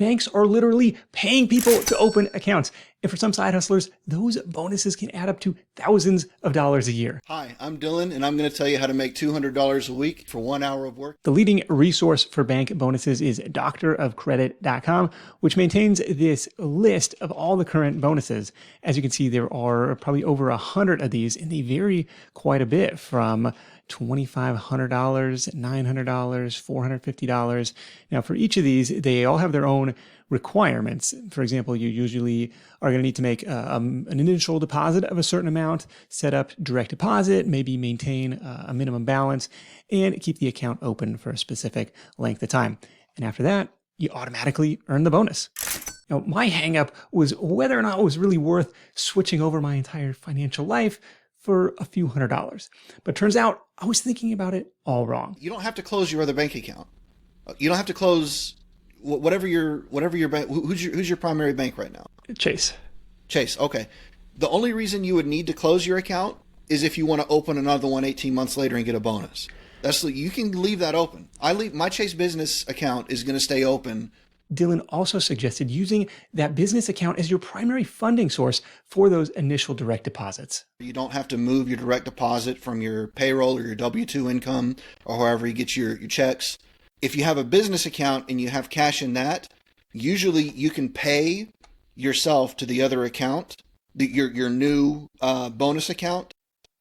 banks are literally paying people to open accounts. And for some side hustlers, those bonuses can add up to thousands of dollars a year. Hi, I'm Dylan, and I'm going to tell you how to make $200 a week for 1 hour of work. The leading resource for bank bonuses is doctorofcredit.com, which maintains this list of all the current bonuses. As you can see, there are probably over 100 of these, and they vary quite a bit from $2,500, $900, $450. Now, for each of these, they all have their own requirements. For example, you usually are going to need to make an initial deposit of a certain amount, set up direct deposit, maybe maintain a minimum balance, and keep the account open for a specific length of time. And after that, you automatically earn the bonus. Now, my hangup was whether or not it was really worth switching over my entire financial life for a few $100s. But turns out I was thinking about it all wrong. You don't have to close your other bank account. You don't have to close whatever your bank. Who's your primary bank right now? Chase. Chase. Okay. The only reason you would need to close your account is if you want to open another one 18 months later and get a bonus. You can leave that open. My Chase business account is going to stay open. Dylan also suggested using that business account as your primary funding source for those initial direct deposits. You don't have to move your direct deposit from your payroll or your W-2 income or however you get your checks. If you have a business account and you have cash in that, usually you can pay yourself to the other account, your new bonus account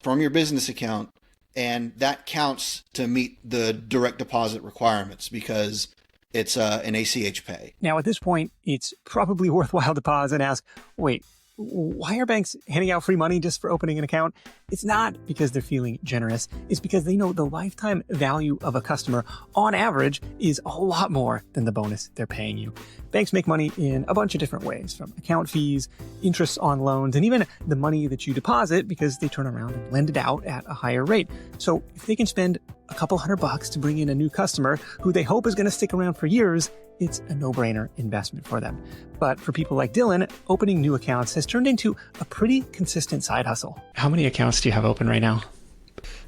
from your business account, and that counts to meet the direct deposit requirements because it's an ACH pay. Now, at this point, it's probably worthwhile to pause and ask, wait, why are banks handing out free money just for opening an account? It's not because they're feeling generous. It's because they know the lifetime value of a customer, on average, is a lot more than the bonus they're paying you. Banks make money in a bunch of different ways, from account fees, interest on loans, and even the money that you deposit because they turn around and lend it out at a higher rate. So if they can spend a couple $100 to bring in a new customer who they hope is going to stick around for years, it's a no-brainer investment for them. But for people like Dylan, opening new accounts has turned into a pretty consistent side hustle. How many accounts do you have open right now?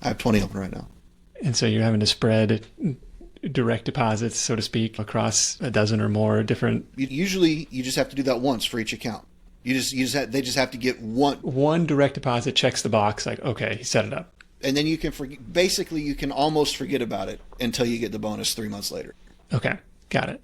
I have 20 open right now. And so you're having to spread direct deposits, so to speak, across a dozen or more different... Usually, you just have to do that once for each account. They just have to get one. One direct deposit checks the box, like, okay, set it up. And then you can basically you can almost forget about it until you get the bonus 3 months later. Okay, got it.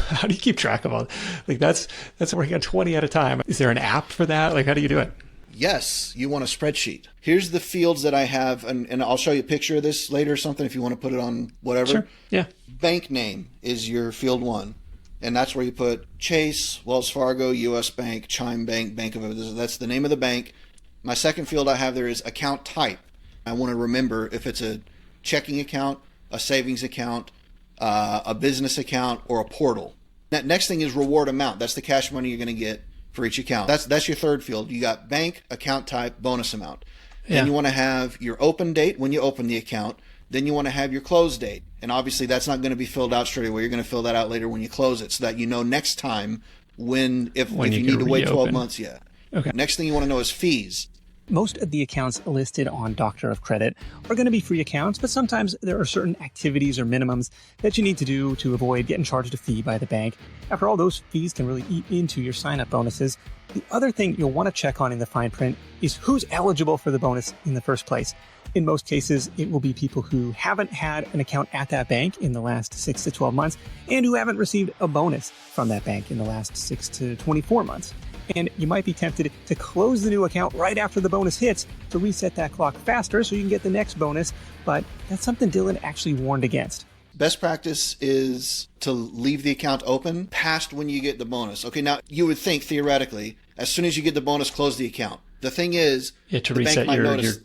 How do you keep track of all? Like that's working on 20 at a time. Is there an app for that? Like, how do you do it? Yes, you want a spreadsheet. Here's the fields that I have, and I'll show you a picture of this later or something if you want to put it on whatever. Sure. Yeah. Bank name is your field 1. And that's where you put Chase, Wells Fargo, U.S. Bank, Chime Bank, Bank of... That's the name of the bank. My second field I have there is account type. I want to remember if it's a checking account, a savings account, a business account, or a portal. That next thing is reward amount. That's the cash money you're going to get for each account. That's your third field. You got bank, account type, bonus amount. Yeah. Then you want to have your open date when you open the account. Then you want to have your close date. And obviously that's not going to be filled out straight away. You're going to fill that out later when you close it so that you know next time if you need to wait 12 months. Yeah. Okay. Next thing you want to know is fees. Most of the accounts listed on Doctor of Credit are going to be free accounts, but sometimes there are certain activities or minimums that you need to do to avoid getting charged a fee by the bank. After all, those fees can really eat into your sign-up bonuses. The other thing you'll want to check on in the fine print is who's eligible for the bonus in the first place. In most cases, it will be people who haven't had an account at that bank in the last 6 to 12 months and who haven't received a bonus from that bank in the last 6 to 24 months. And you might be tempted to close the new account right after the bonus hits to reset that clock faster so you can get the next bonus, but that's something Dylan actually warned against. Best practice is to leave the account open past when you get the bonus. Okay, now you would think theoretically, as soon as you get the bonus, close the account. The thing is, to reset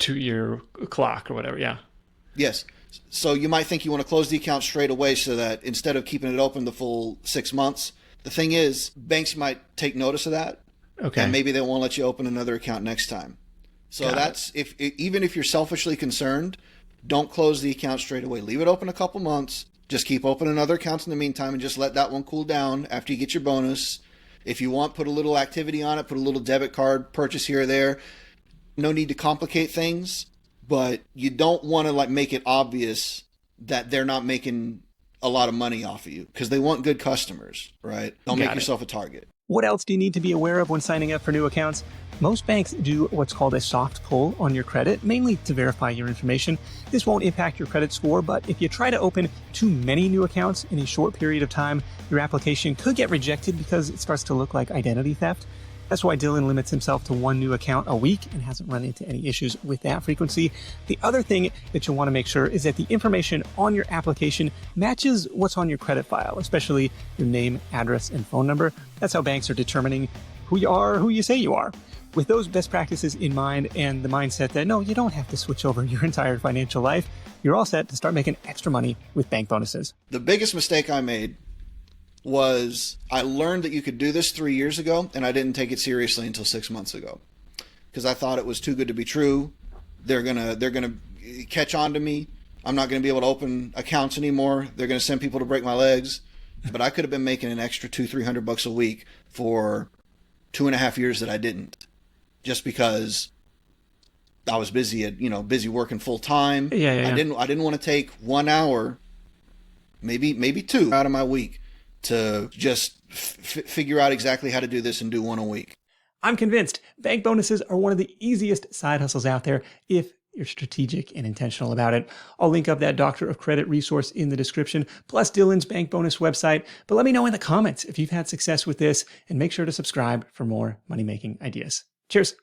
your clock or whatever, yeah. Yes. So you might think you want to close the account straight away so that instead of keeping it open the full 6 months, the thing is, banks might take notice of that. Okay. And maybe they won't let you open another account next time. So even if you're selfishly concerned, don't close the account straight away. Leave it open a couple months. Just keep opening other accounts in the meantime and just let that one cool down after you get your bonus. If you want, put a little activity on it, put a little debit card purchase here or there. No need to complicate things, but you don't want to make it obvious that they're not making a lot of money off of you because they want good customers, right? Don't make yourself a target. What else do you need to be aware of when signing up for new accounts? Most banks do what's called a soft pull on your credit, mainly to verify your information. This won't impact your credit score, but if you try to open too many new accounts in a short period of time, your application could get rejected because it starts to look like identity theft. That's why Dylan limits himself to 1 new account a week and hasn't run into any issues with that frequency. The other thing that you'll want to make sure is that the information on your application matches what's on your credit file, especially your name, address, and phone number. That's how banks are determining who you are, who you say you are. With those best practices in mind and the mindset that, no, you don't have to switch over your entire financial life, you're all set to start making extra money with bank bonuses. The biggest mistake I made was I learned that you could do this 3 years ago, and I didn't take it seriously until 6 months ago because I thought it was too good to be true. They're gonna catch on to me. I'm not gonna be able to open accounts anymore. They're gonna send people to break my legs. But I could have been making an extra $200-300 a week for 2.5 years that I didn't, just because I was busy working full time. Yeah. I didn't want to take 1 hour, maybe 2 out of my week to just figure out exactly how to do this and do 1 a week. I'm convinced bank bonuses are one of the easiest side hustles out there if you're strategic and intentional about it. I'll link up that Doctor of Credit resource in the description, plus Dylan's bank bonus website. But let me know in the comments if you've had success with this, and make sure to subscribe for more money-making ideas. Cheers.